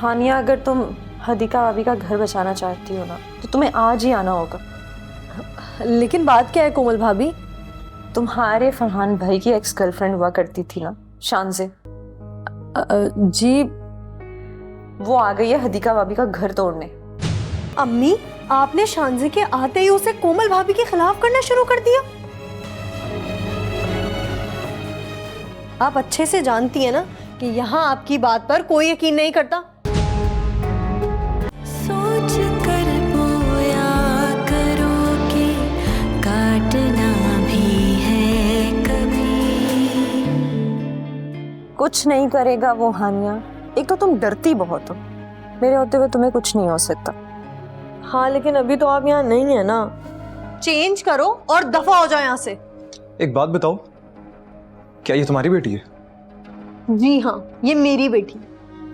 हानिया, अगर तुम हदीका भाभी का घर बचाना चाहती हो ना तो तुम्हें आज ही आना होगा। लेकिन बात क्या है कोमल भाभी? तुम्हारे फरहान भाई की एक्स गर्लफ्रेंड हुआ करती थी ना, शानज़े। जी। वो आ गई है हदीका भाभी का घर तोड़ने। अम्मी, आपने शानज़े के आते ही उसे कोमल भाभी के खिलाफ करना शुरू कर दिया। आप अच्छे से जानती हैं ना कि यहाँ आपकी बात पर कोई यकीन नहीं करता। सोच कर बोया करो कि काटना भी है कभी। कुछ नहीं करेगा वो हानिया। एक तो तुम डरती बहुत हो, मेरे होते हुए तुम्हें कुछ नहीं हो सकता। हाँ, लेकिन अभी तो आप यहाँ नहीं है ना। चेंज करो और दफा हो जाओ यहाँ से। एक बात बताओ, क्या ये तुम्हारी बेटी है? जी हाँ, ये मेरी बेटी।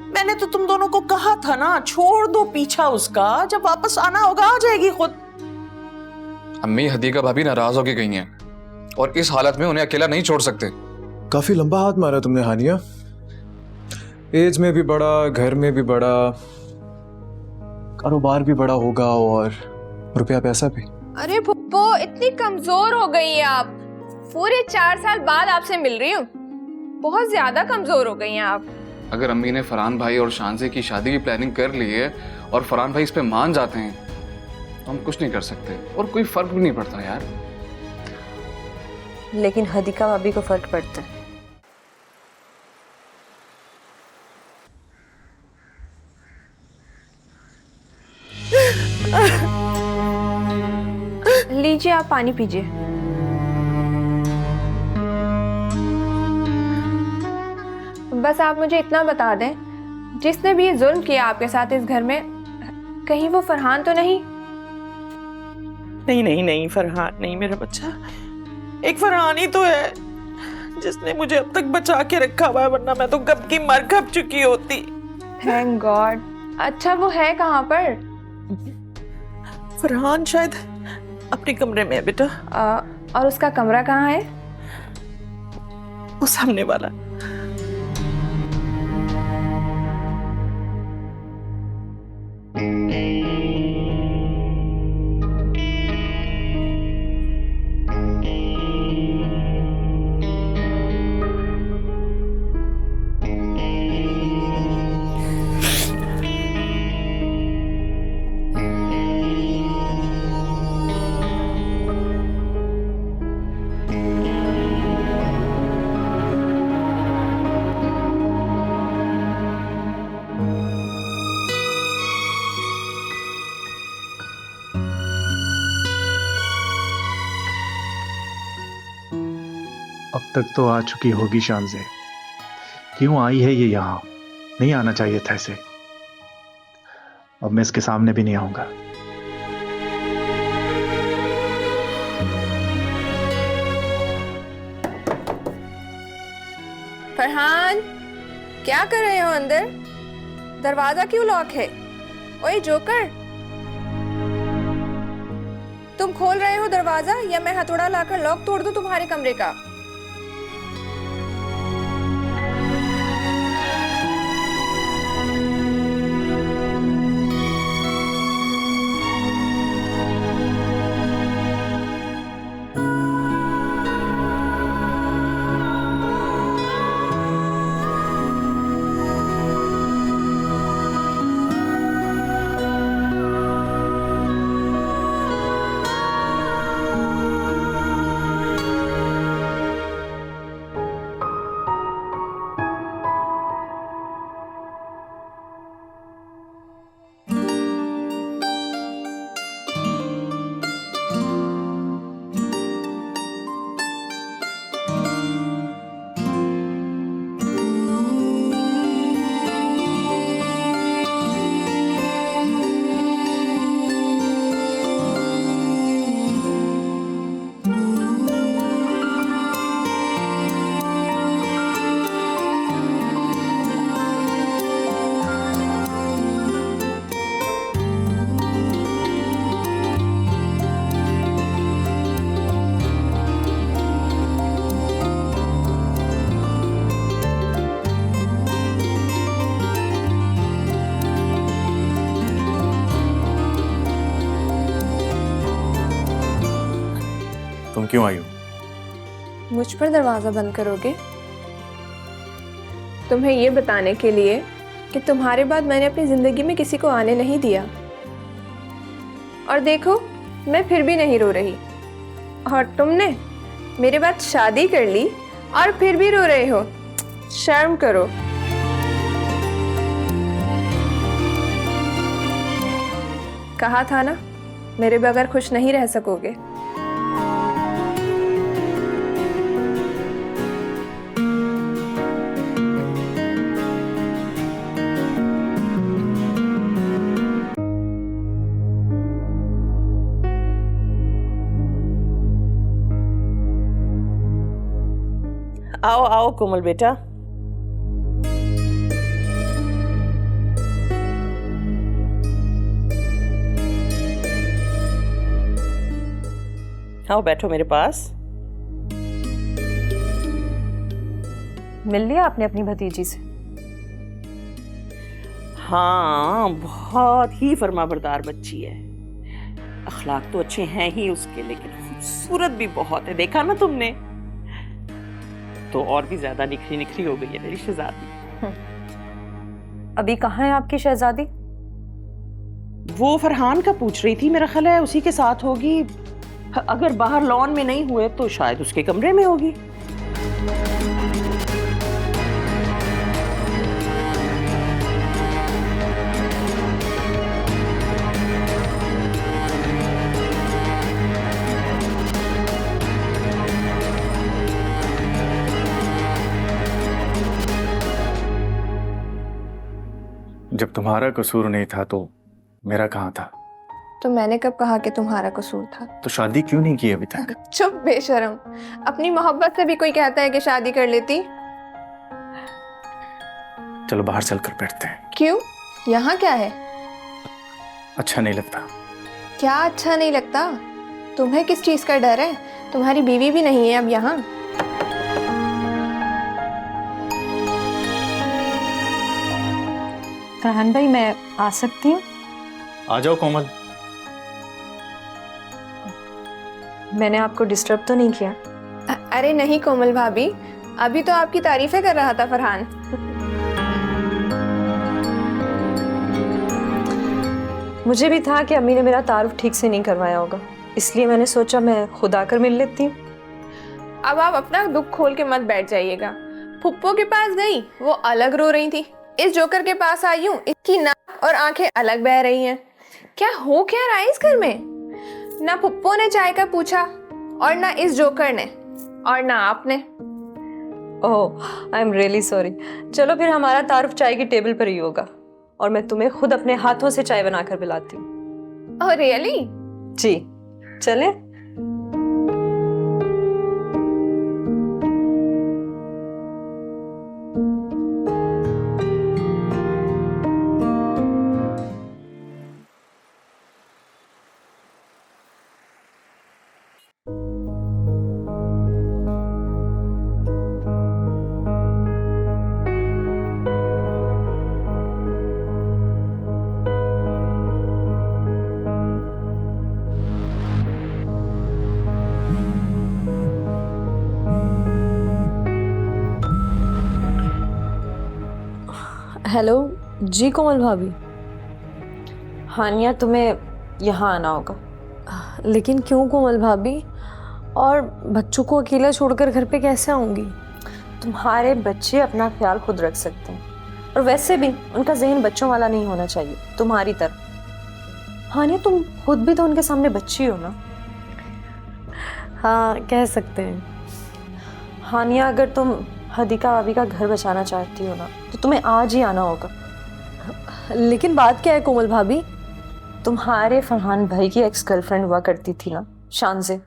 मैंने तो तुम दोनों को कहा था ना, छोड़ दो पीछा उसका, जब वापस आना होगा आ जाएगी खुद। अम्मी, हदीका भाभी नाराज होके गई हैं और इस हालत में उन्हें अकेला नहीं छोड़ सकते। काफी लंबा हाथ मारा तुमने हानिया। एज में भी बड़ा, घर में भी बड़ा, कारोबार भी बड़ा होगा और रुपया पैसा भी। अरे फुप्पो, इतनी कमजोर हो गई है आप। पूरे 4 साल बाद आपसे मिल रही हूँ, बहुत ज्यादा कमजोर हो गई हैं आप। अगर अम्मी ने फरहान भाई और शानज़े की शादी की प्लानिंग कर ली है और फरहान भाई इस पे मान जाते हैं तो हम कुछ नहीं कर सकते और कोई फर्क भी नहीं पड़ता यार। लेकिन हदीका भाभी को फर्क पड़ता है। लीजिए, आप पानी पीजिए। बस आप मुझे इतना बता दें, जिसने भी ये जुल्म किया आपके साथ इस घर में, कहीं वो फरहान तो नहीं? नहीं नहीं नहीं, फरहान नहीं मेरा बच्चा। एक फरहान ही तो है जिसने मुझे अब तक बचा के रखा हुआ है, वरना मैं तो कब की मर खप चुकी होती। Thank God. अच्छा, वो है कहाँ पर? फरहान शायद अपने कमरे में है बेटा। और उसका कमरा कहाँ है? वो सामने वाला। अब तक तो आ चुकी होगी शानज़े। क्यों आई है ये यहाँ? नहीं आना चाहिए था इसे। अब मैं इसके सामने भी नहीं आऊंगा। फरहान, क्या कर रहे हो अंदर? दरवाजा क्यों लॉक है? ओए जोकर, तुम खोल रहे हो दरवाजा या मैं हथौड़ा लाकर लॉक तोड़ दूं तुम्हारे कमरे का? क्यों आई हो? मुझ पर दरवाजा बंद करोगे? तुम्हें ये बताने के लिए कि तुम्हारे बाद मैंने अपनी जिंदगी में किसी को आने नहीं दिया। और देखो, मैं फिर भी नहीं रो रही। और तुमने मेरे बाद शादी कर ली और फिर भी रो रहे हो। शर्म करो। कहा था ना, मेरे बगैर खुश नहीं रह सकोगे। आओ आओ कोमल बेटा। आओ बैठो मेरे पास। मिल लिया आपने अपनी भतीजी से? हाँ, बहुत ही फरमाबरदार बच्ची है। अखलाक तो अच्छे हैं ही उसके, लेकिन खूबसूरत भी बहुत है। देखा ना तुमने, तो और भी ज्यादा निखरी निखरी हो गई है मेरी शहजादी। अभी कहाँ है आपकी शहजादी? वो फरहान का पूछ रही थी, मेरा ख्याल है उसी के साथ होगी। अगर बाहर लॉन में नहीं हुए तो शायद उसके कमरे में होगी। जब तुम्हारा कसूर नहीं था तो मेरा कहाँ था? तो मैंने कब कहा कि तुम्हारा कसूर था? तो शादी क्यों नहीं की अभी तक? चुप बेशरम। अपनी मोहब्बत से भी कोई कहता है कि शादी कर लेती? चलो बाहर चलकर बैठते हैं। क्यों? यहाँ क्या है? अच्छा नहीं लगता। क्या अच्छा नहीं लगता? तुम्हें किस चीज का डर है? तुम्हारी बीवी भी नहीं है अब यहाँ। फरहान भाई, मैं आ सकती हूँ? आ जाओ कोमल। मैंने आपको डिस्टर्ब तो नहीं किया? अरे नहीं कोमल भाभी, अभी तो आपकी तारीफें कर रहा था फरहान। मुझे भी था कि अम्मी ने मेरा तारुफ ठीक से नहीं करवाया होगा, इसलिए मैंने सोचा मैं खुद आकर मिल लेती हूँ। अब आप अपना दुख खोल के मत बैठ जाइएगा। फुप्पो के पास गई, वो अलग रो रही थी। इस जोकर के पास आई हूँ, इसकी नाक और आंखें अलग बह रही हैं। क्या हो क्या रहा है इस घर में? ना फुप्पो ने चाय का पूछा, और ना इस जोकर ने, और ना आपने। ओह, आई एम रियली सॉरी। चलो फिर हमारा तारुफ चाय की टेबल पर ही होगा, और मैं तुम्हें खुद अपने हाथों से चाय बनाकर पिलाती हूँ। Oh really? जी, चले? हेलो जी कोमल भाभी। हानिया, तुम्हें यहाँ आना होगा। लेकिन क्यों कोमल भाभी? और बच्चों को अकेला छोड़कर घर पे कैसे आऊँगी? तुम्हारे बच्चे अपना ख्याल खुद रख सकते हैं, और वैसे भी उनका जहन बच्चों वाला नहीं होना चाहिए, तुम्हारी तरह। हानिया, तुम खुद भी तो उनके सामने बच्ची हो ना। हाँ, कह सकते हैं। हानिया, अगर तुम हदीका भाभी का घर बचाना चाहती हो ना, तो तुम्हें आज ही आना होगा। लेकिन बात क्या है कोमल भाभी? तुम्हारे फरहान भाई की एक्स गर्लफ्रेंड हुआ करती थी ना, शानज़े।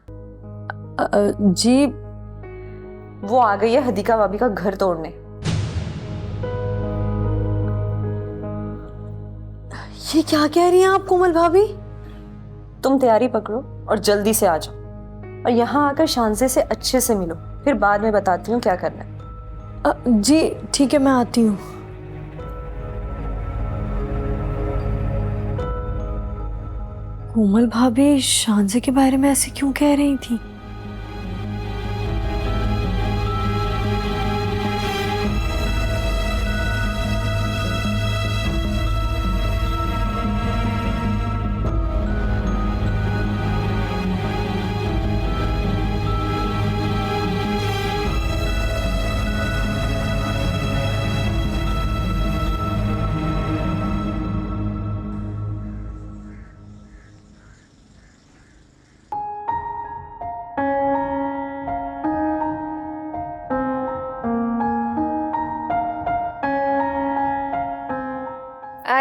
जी, वो आ गई है हदीका भाभी का घर तोड़ने। ये क्या कह रही हैं आप कोमल भाभी? तुम तैयारी पकड़ो और जल्दी से आ जाओ, और यहाँ आकर शानज़े से अच्छे से मिलो, फिर बाद में बताती हूँ क्या करना है। जी ठीक है, मैं आती हूँ। कोमल भाभी शानज़े के बारे में ऐसे क्यों कह रही थी?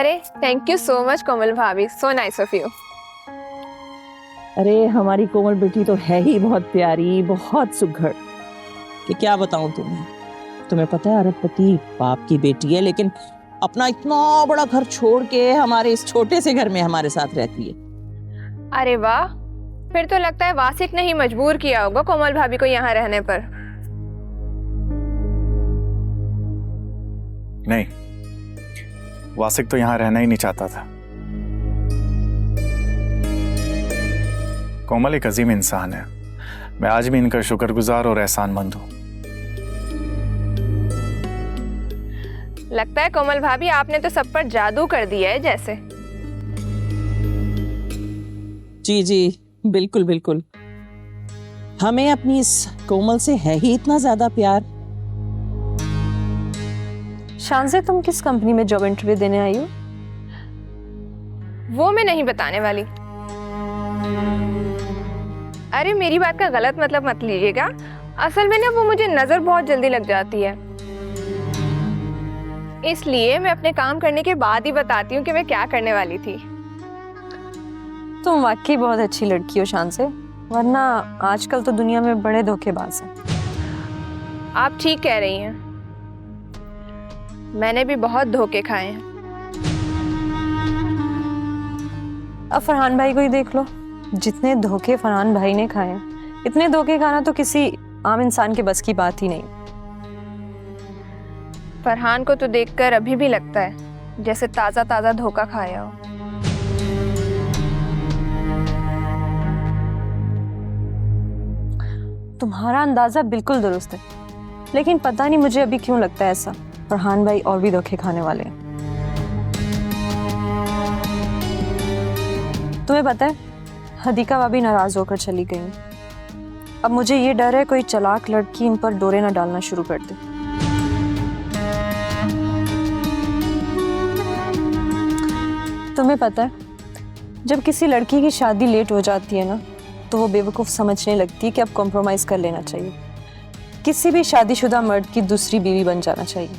अरे थैंक यू सो मच कोमल भाभी, सो नाइस ऑफ यू। अरे हमारी कोमल बेटी तो है ही बहुत प्यारी, बहुत सुघड़ कि क्या बताऊं तुम्हें। तुम्हें पता है अरबपति बाप की बेटी है, लेकिन अपना इतना बड़ा घर छोड़ के हमारे इस छोटे से घर में हमारे साथ रहती है। अरे वाह, फिर तो लगता है वासिक ने ही मजबूर किया होगा कोमल भाभी को यहाँ रहने पर। नहीं, वासिक तो यहाँ रहना ही नहीं चाहता था। कोमल एक अजीम इंसान है, मैं आज भी इनका शुक्रगुजार और एहसानमंद हूँ। लगता है कोमल भाभी आपने तो सब पर जादू कर दिया है जैसे। जी जी बिल्कुल बिल्कुल, हमें अपनी इस कोमल से है ही इतना ज्यादा प्यार। शानज़े, तुम किस कंपनी में जॉब इंटरव्यू देने आई हो? वो मैं नहीं बताने वाली। अरे मेरी बात का गलत मतलब मत लीजिएगा, असल में ना वो मुझे नजर बहुत जल्दी लग जाती है, इसलिए मैं अपने काम करने के बाद ही बताती हूँ कि मैं क्या करने वाली थी। तुम वाकई बहुत अच्छी लड़की हो शानज़े, वरना आजकल तो दुनिया में बड़े धोखेबाज हैं। आप ठीक कह रही हैं, मैंने भी बहुत धोखे खाए हैं। अब फरहान भाई को ही देख लो, जितने धोखे फरहान भाई ने खाए हैं, इतने धोखे खाना तो किसी आम इंसान के बस की बात ही नहीं। फरहान को तो देखकर अभी भी लगता है जैसे ताजा ताजा धोखा खाया हो। तुम्हारा अंदाजा बिल्कुल दुरुस्त है, लेकिन पता नहीं मुझे अभी क्यों लगता है ऐसा। फरहान भाई और भी धोखे खाने वाले हैं। तुम्हें पता है, हदीका भाभी नाराज होकर चली गई। अब मुझे ये डर है कोई चालाक लड़की इन पर डोरे ना डालना शुरू कर दे। तुम्हें पता है, जब किसी लड़की की शादी लेट हो जाती है ना, तो वो बेवकूफ़ समझने लगती है कि अब कॉम्प्रोमाइज़ कर लेना चाहिए, किसी भी शादीशुदा मर्द की दूसरी बीवी बन जाना चाहिए।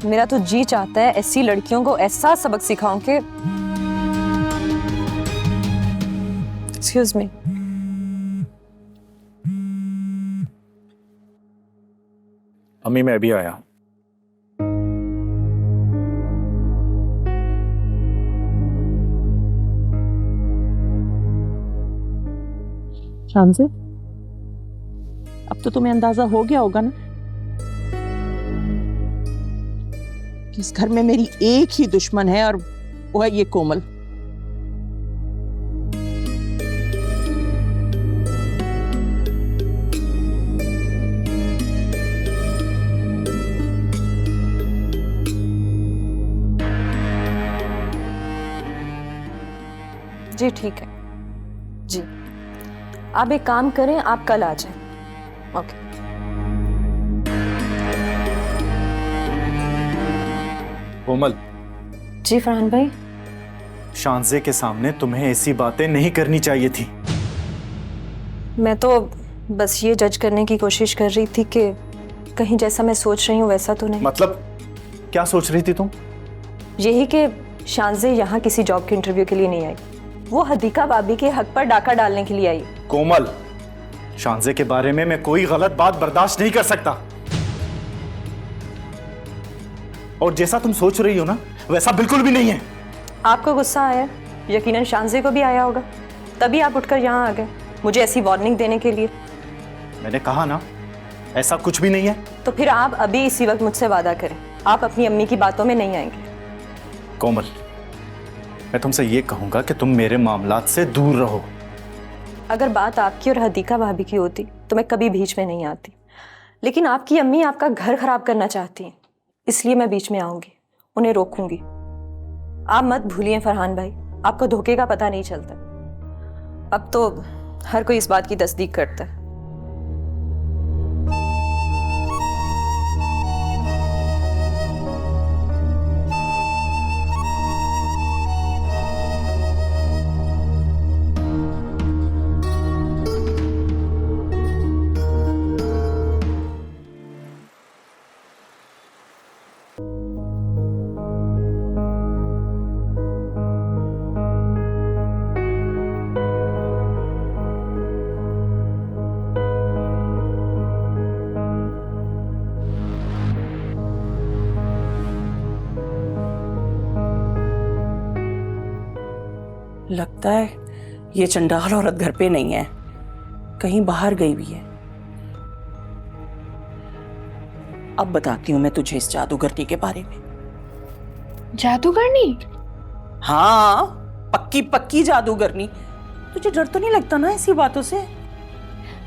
मेरा तो जी चाहता है ऐसी लड़कियों को ऐसा सबक सिखाऊं कि एक्सक्यूज मी, अम्मी मैं अभी आया। शानज़े, अब तो तुम्हें अंदाजा हो गया होगा ना कि इस घर में मेरी एक ही दुश्मन है, और वो है ये कोमल। जी ठीक है जी, आप एक काम करें, आप कल आ जाएं। ओके। कोमल, जी फरहान भाई। शानज़े के सामने तुम्हें ऐसी बातें नहीं करनी चाहिए थी। मैं तो बस ये जज करने की कोशिश कर रही थी कि कहीं जैसा मैं सोच रही हूँ वैसा तो नहीं। मतलब क्या सोच रही थी तुम? यही कि शानज़े यहाँ किसी जॉब के इंटरव्यू के लिए नहीं आई, वो हदीका भाभी के हक पर डाका डालने के लिए आई। कोमल, शानज़े के बारे में मैं कोई गलत बात बर्दाश्त नहीं कर सकता, और जैसा तुम सोच रही हो ना वैसा बिल्कुल भी नहीं है। आपको गुस्सा आया, यकीनन शानज़े को भी आया होगा, तभी आप उठकर यहाँ आ गए मुझे ऐसी वार्निंग देने के लिए। मैंने कहा ना ऐसा कुछ भी नहीं है। तो फिर आप अभी इसी वक्त मुझसे वादा करें, आप अपनी अम्मी की बातों में नहीं आएंगे। कोमल, मैं तुमसे ये कहूंगा कि तुम मेरे मामलात से दूर रहो। अगर बात आपकी और हदीका भाभी की होती तो मैं कभी बीच में नहीं आती, लेकिन आपकी अम्मी आपका घर खराब करना चाहती हैं, इसलिए मैं बीच में आऊंगी, उन्हें रोकूंगी। आप मत भूलिए फरहान भाई, आपको धोखे का पता नहीं चलता। अब तो हर कोई इस बात की तस्दीक करता है। लगता है ये चंडाल औरत घर पे नहीं है, कहीं बाहर गई भी है। अब बताती हूँ मैं तुझे इस जादूगरनी के बारे में। जादूगरनी? हाँ, पक्की पक्की जादूगरनी। तुझे डर तो नहीं लगता ना ऐसी बातों से?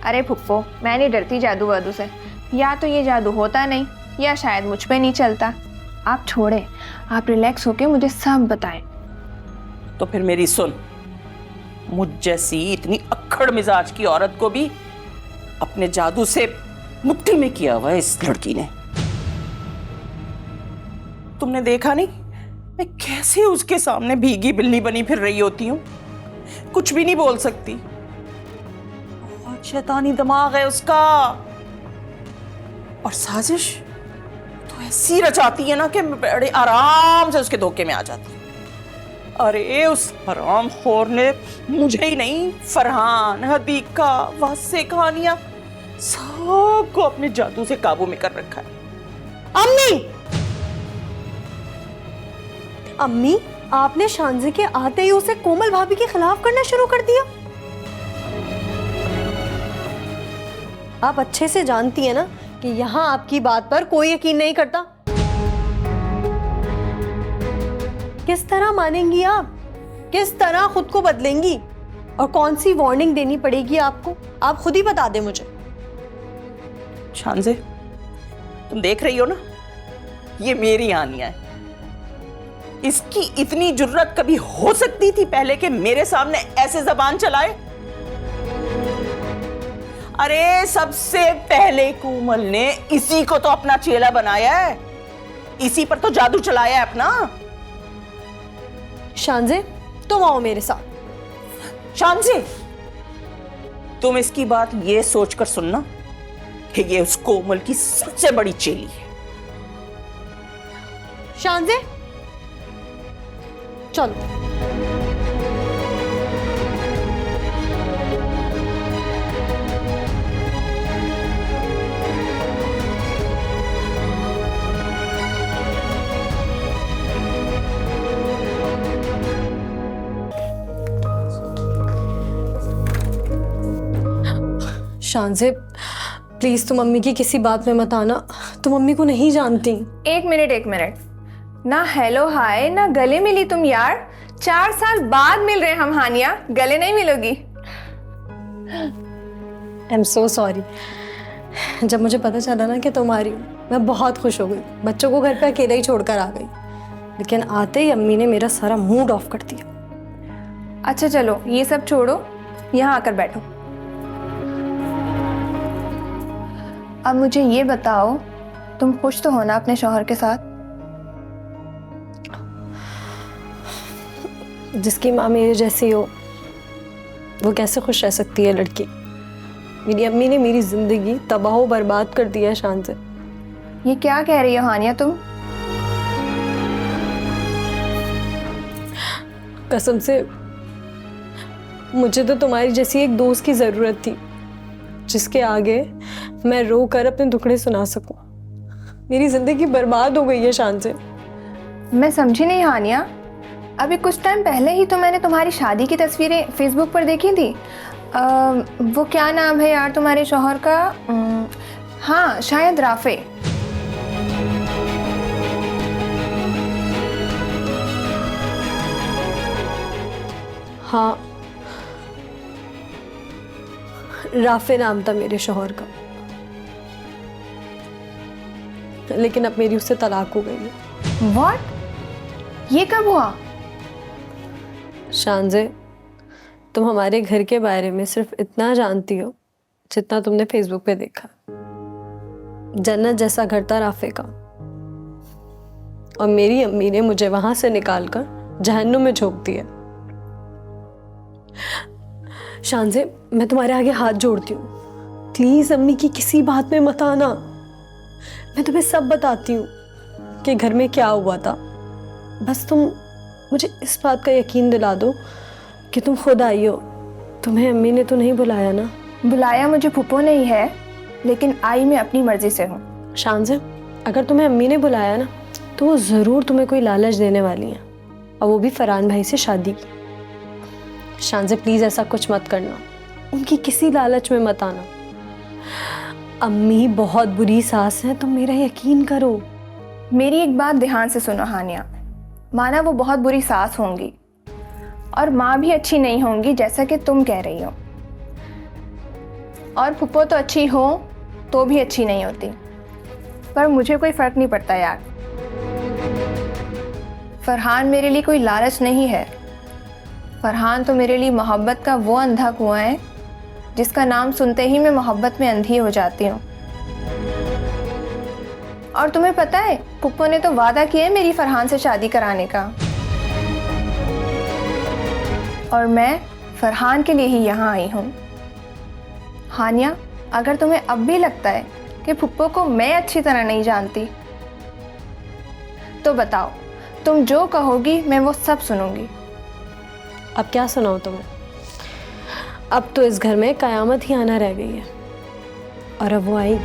अरे फुप्पो, मैं नहीं डरती जादू वादू से। या तो ये जादू होता नहीं, या शायद मुझ पे नहीं चलता। आप छोड़े, आप रिलैक्स होके मुझे सब बताएं। तो फिर मेरी सुन, मुझ जैसी इतनी अक्खड़ मिजाज की औरत को भी अपने जादू से मुट्ठी में किया हुआ है इस लड़की ने। तुमने देखा नहीं मैं कैसे उसके सामने भीगी बिल्ली बनी फिर रही होती हूँ, कुछ भी नहीं बोल सकती। बहुत शैतानी दिमाग है उसका। और साजिश तो ऐसी रचाती है ना कि बड़े आराम से उसके धोखे में आ जाती है। अरे उस हरामखोर ने मुझे ही नहीं, फरहान, हदीका, वासे, कहानियां सबको अपने जादू से काबू में कर रखा है। अम्मी, अम्मी, आपने शांजे के आते ही उसे कोमल भाभी के खिलाफ करना शुरू कर दिया। आप अच्छे से जानती हैं ना कि यहाँ आपकी बात पर कोई यकीन नहीं करता। किस तरह मानेंगी आप? किस तरह खुद को बदलेंगी? और कौन सी वार्निंग देनी पड़ेगी आपको? आप खुद ही बता दें मुझे। शांजे, तुम देख रही हो ना, ये मेरी हानिया है। इसकी इतनी जुर्रत कभी हो सकती थी पहले कि मेरे सामने ऐसे जबान चलाए? अरे सबसे पहले कोमल ने इसी को तो अपना चेला बनाया है, इसी पर तो जादू चलाया है अपना। शांजे, तुम आओ मेरे साथ। शांजे, तुम इसकी बात ये सोचकर सुनना कि ये उस कोमल की सबसे बड़ी चेली है। शांजे, चलो। शांजे, प्लीज तुम मम्मी की किसी बात में मत आना। तुम मम्मी को नहीं जानती। एक मिनट, ना हेलो हाय ना गले मिली तुम यार। 4 साल बाद मिल रहे हम हानिया, गले नहीं मिलोगी। I am so sorry. जब मुझे पता चला ना कि तुम आ रही हो, मैं बहुत खुश हो गई। बच्चों को घर पे अकेले ही छोड़कर आ गई, लेकिन आते ही अम्मी ने मेरा सारा मूड ऑफ कर दिया। अच्छा चलो ये सब छोड़ो, यहाँ आकर बैठो। अब मुझे ये बताओ, तुम खुश तो हो ना अपने शौहर के साथ? जिसकी माँ मेरे जैसी हो वो कैसे खुश रह सकती है लड़की? मेरी अम्मी ने मेरी जिंदगी तबाह बर्बाद कर दिया है शांजे। ये क्या कह रही हो हानिया तुम? कसम से मुझे तो तुम्हारी जैसी एक दोस्त की जरूरत थी, जिसके आगे मैं रो कर अपने दुखड़े सुना सकूं। मेरी जिंदगी बर्बाद हो गई है शांजे। मैं समझी नहीं हानिया। अभी कुछ टाइम पहले ही तो मैंने तुम्हारी शादी की तस्वीरें फेसबुक पर देखी थी। वो क्या नाम है यार तुम्हारे शौहर का? हाँ शायद राफे। हाँ, राफे नाम था मेरे शौहर का, लेकिन अब मेरी उससे तलाक हो गई है। What? ये कब हुआ? शांजे, तुम हमारे घर के बारे में सिर्फ इतना जानती हो जितना तुमने फेसबुक पे देखा। जन्नत जैसा घर था राफे का, और मेरी अम्मी ने मुझे वहां से निकालकर जहन्नुम में झोंक दिया। शांजे, मैं तुम्हारे आगे हाथ जोड़ती हूँ, प्लीज अम्मी की किसी बात में मत आना। मैं तुम्हें सब बताती हूँ कि घर में क्या हुआ था। बस तुम मुझे इस बात का यकीन दिला दो कि तुम खुद आई हो। तुम्हें अम्मी ने तो नहीं बुलाया ना? बुलाया मुझे फूफो ने ही है, लेकिन आई मैं अपनी मर्जी से हूँ। शांजे, अगर तुम्हें अम्मी ने बुलाया ना तो वो ज़रूर तुम्हें कोई लालच देने वाली हैं, और वो भी फरहान भाई से शादी की। शांजे प्लीज ऐसा कुछ मत करना, उनकी किसी लालच में मत आना। अम्मी बहुत बुरी सास है, तुम मेरा यकीन करो। मेरी एक बात ध्यान से सुनो हानिया, माना वो बहुत बुरी सास होंगी और माँ भी अच्छी नहीं होंगी जैसा कि तुम कह रही हो, और फुप्पो तो अच्छी हो तो भी अच्छी नहीं होती, पर मुझे कोई फ़र्क नहीं पड़ता यार। फरहान मेरे लिए कोई लालच नहीं है। फरहान तो मेरे लिए मोहब्बत का वो अंधा कुआं है जिसका नाम सुनते ही मैं मोहब्बत में अंधी हो जाती हूँ। और तुम्हें पता है, पुप्पो ने तो वादा किया है मेरी फरहान से शादी कराने का, और मैं फरहान के लिए ही यहाँ आई हूँ। हानिया, अगर तुम्हें अब भी लगता है कि पुप्पो को मैं अच्छी तरह नहीं जानती, तो बताओ, तुम जो कहोगी मैं वो सब सुनूंगी। अब क्या सुनाऊं तुम्हें? अब तो इस घर में कयामत ही आना रह गई है, और अब वो आई।